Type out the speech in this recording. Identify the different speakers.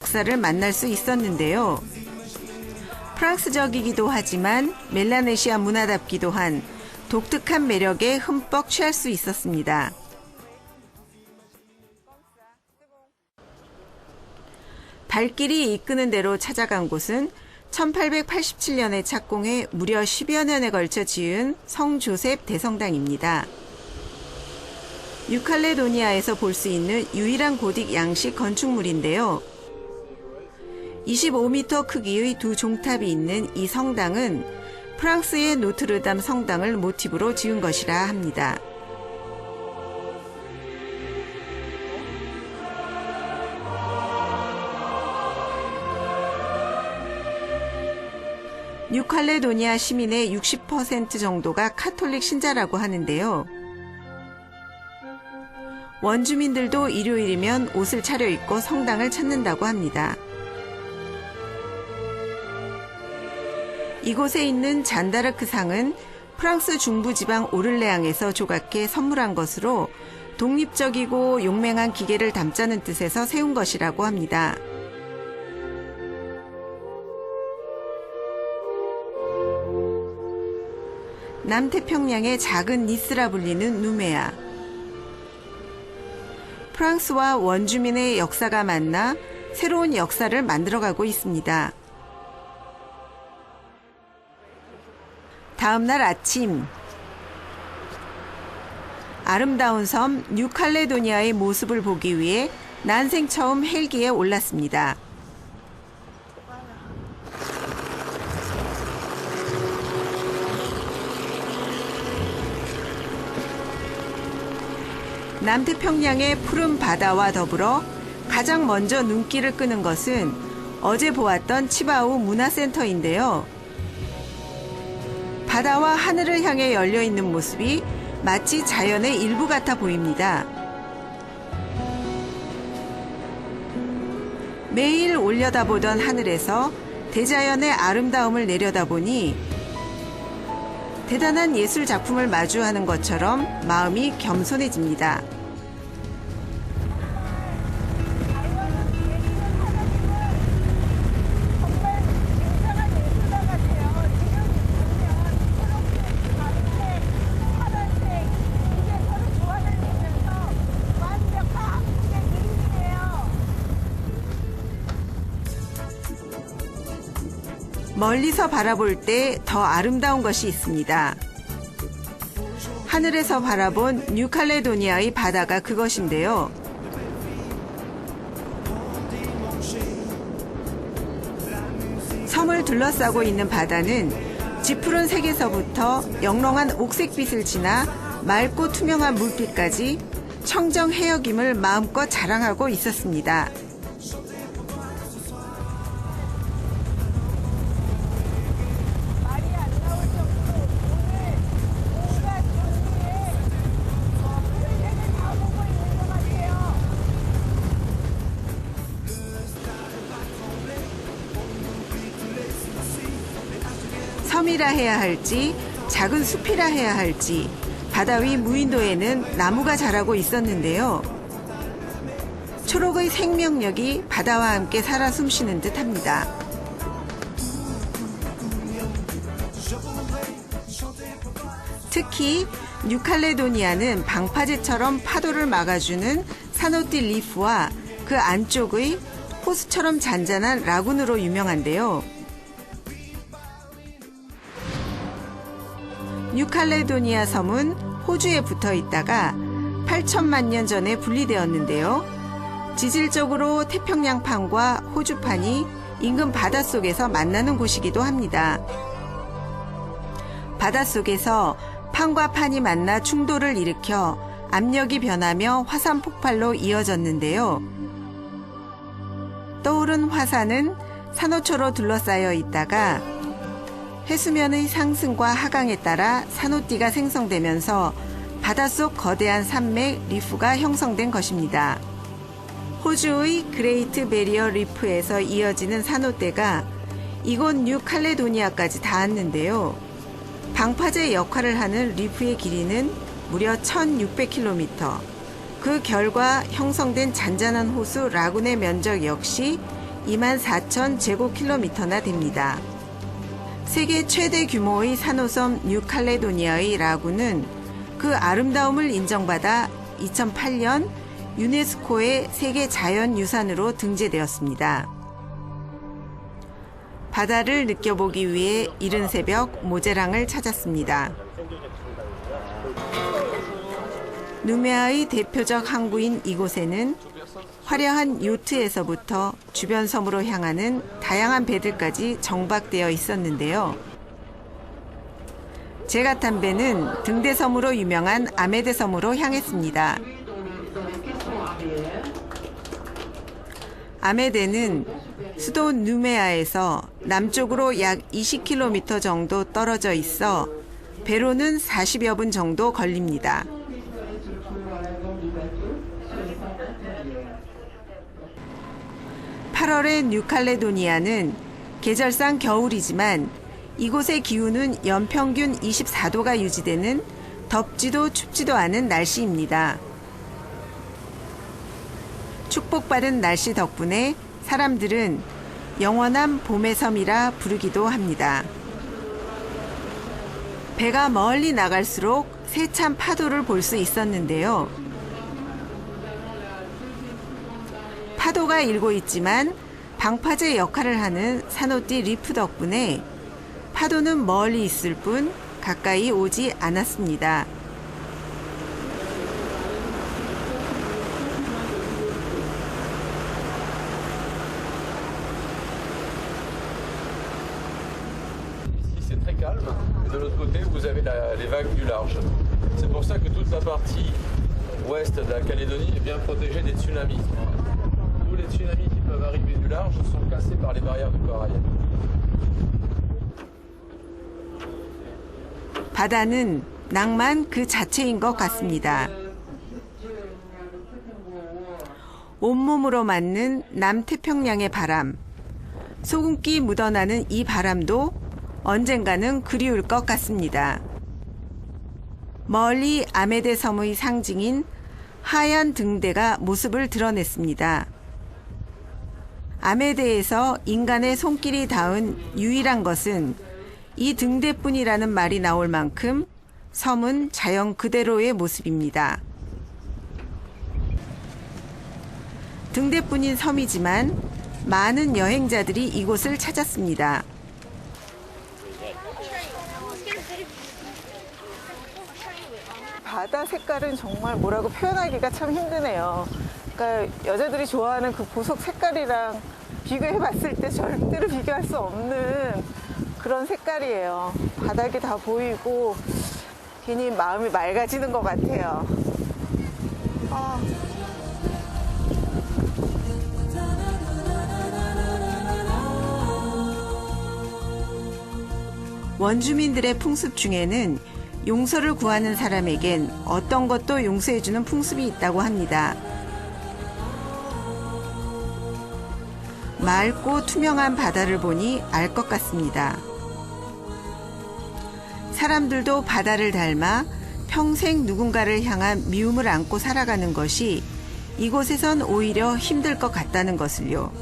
Speaker 1: 역사를 만날 수 있었는데요. 프랑스적이기도 하지만 멜라네시아 문화답기도 한 독특한 매력에 흠뻑 취할 수 있었습니다. 발길이 이끄는 대로 찾아간 곳은 1887년에 착공해 무려 10여 년에 걸쳐 지은 성조셉 대성당입니다. 뉴칼레도니아에서 볼 수 있는 유일한 고딕 양식 건축물인데요. 25m 크기의 두 종탑이 있는 이 성당은 프랑스의 노트르담 성당을 모티브로 지은 것이라 합니다. 뉴칼레도니아 시민의 60% 정도가 카톨릭 신자라고 하는데요. 원주민들도 일요일이면 옷을 차려입고 성당을 찾는다고 합니다. 이곳에 있는 잔다르크 상은 프랑스 중부지방 오를레앙에서 조각해 선물한 것으로 독립적이고 용맹한 기계를 담자는 뜻에서 세운 것이라고 합니다. 남태평양의 작은 니스라 불리는 누메아. 프랑스와 원주민의 역사가 만나 새로운 역사를 만들어가고 있습니다. 다음 날 아침, 아름다운 섬 뉴칼레도니아의 모습을 보기 위해 난생 처음 헬기에 올랐습니다. 남태평양의 푸른 바다와 더불어 가장 먼저 눈길을 끄는 것은 어제 보았던 치바우 문화센터인데요. 바다와 하늘을 향해 열려있는 모습이 마치 자연의 일부 같아 보입니다. 매일 올려다보던 하늘에서 대자연의 아름다움을 내려다보니 대단한 예술 작품을 마주하는 것처럼 마음이 겸손해집니다. 멀리서 바라볼 때 더 아름다운 것이 있습니다. 하늘에서 바라본 뉴칼레도니아의 바다가 그것인데요. 섬을 둘러싸고 있는 바다는 짙푸른 색에서부터 영롱한 옥색빛을 지나 맑고 투명한 물빛까지 청정 해역임을 마음껏 자랑하고 있었습니다. 섬이라 해야 할지 작은 숲이라 해야 할지 바다 위 무인도에는 나무가 자라고 있었는데요. 초록의 생명력이 바다와 함께 살아 숨쉬는 듯합니다. 특히 뉴칼레도니아는 방파제처럼 파도를 막아주는 사노띠 리프와 그 안쪽의 호수처럼 잔잔한 라군으로 유명한데요. 뉴칼레도니아 섬은 호주에 붙어 있다가 8천만 년 전에 분리되었는데요. 지질적으로 태평양판과 호주판이 인근 바닷속에서 만나는 곳이기도 합니다. 바닷속에서 판과 판이 만나 충돌을 일으켜 압력이 변하며 화산 폭발로 이어졌는데요. 떠오른 화산은 산호초로 둘러싸여 있다가 해수면의 상승과 하강에 따라 산호띠가 생성되면서 바닷속 거대한 산맥 리프가 형성된 것입니다. 호주의 그레이트 베리어 리프에서 이어지는 산호대가 이곳 뉴칼레도니아까지 닿았는데요. 방파제 역할을 하는 리프의 길이는 무려 1600km. 그 결과 형성된 잔잔한 호수 라군의 면적 역시 24,000제곱킬로미터나 됩니다. 세계 최대 규모의 산호섬 뉴칼레도니아의 라구는 그 아름다움을 인정받아 2008년 유네스코의 세계 자연유산으로 등재되었습니다. 바다를 느껴보기 위해 이른 새벽 모제랑을 찾았습니다. 누메아의 대표적 항구인 이곳에는 화려한 요트에서부터 주변 섬으로 향하는 다양한 배들까지 정박되어 있었는데요. 제가 탄 배는 등대섬으로 유명한 아메데 섬으로 향했습니다. 아메데는 수도 누메아에서 남쪽으로 약 20km 정도 떨어져 있어 배로는 40여 분 정도 걸립니다. (8월의) 뉴칼레도니아는 계절상 겨울이지만 이곳의 기온은 연평균 24도가 유지되는 덥지도 춥지도 않은 날씨입니다. 축복받은 날씨 덕분에 사람들은 영원한 봄의 섬이라 부르기도 합니다. 배가 멀리 나갈수록 세찬 파도를 볼 수 있었는데요. 파도가 일고 있지만 방파제 역할을 하는 산호띠 리프 덕분에 파도는 멀리 있을 뿐 가까이 오지 않았습니다.
Speaker 2: C'est très calme. Et de l'autre côté, vous avez les vagues du large. C'est pour ça que toute la partie ouest de la Calédonie est bien protégée des tsunamis. Tous les tsunamis qui peuvent arriver du large sont cassés par les barrières de corail.
Speaker 1: 바다는 낭만 그 자체인 것 같습니다. 온몸으로 맞는 남태평양의 바람, 소금기 묻어나는 이 바람도 언젠가는 그리울 것 같습니다. 멀리 아메데 섬의 상징인 하얀 등대가 모습을 드러냈습니다. 아메데에서 인간의 손길이 닿은 유일한 것은 이 등대뿐이라는 말이 나올 만큼 섬은 자연 그대로의 모습입니다. 등대뿐인 섬이지만 많은 여행자들이 이곳을 찾았습니다. 바다 색깔은 정말 뭐라고 표현하기가 참 힘드네요. 그러니까 여자들이 좋아하는 그 보석 색깔이랑 비교해봤을 때 절대로 비교할 수 없는 그런 색깔이에요. 바닥이 다 보이고 괜히 마음이 맑아지는 것 같아요. 원주민들의 풍습 중에는 용서를 구하는 사람에겐 어떤 것도 용서해주는 풍습이 있다고 합니다. 맑고 투명한 바다를 보니 알 것 같습니다. 사람들도 바다를 닮아 평생 누군가를 향한 미움을 안고 살아가는 것이 이곳에선 오히려 힘들 것 같다는 것을요.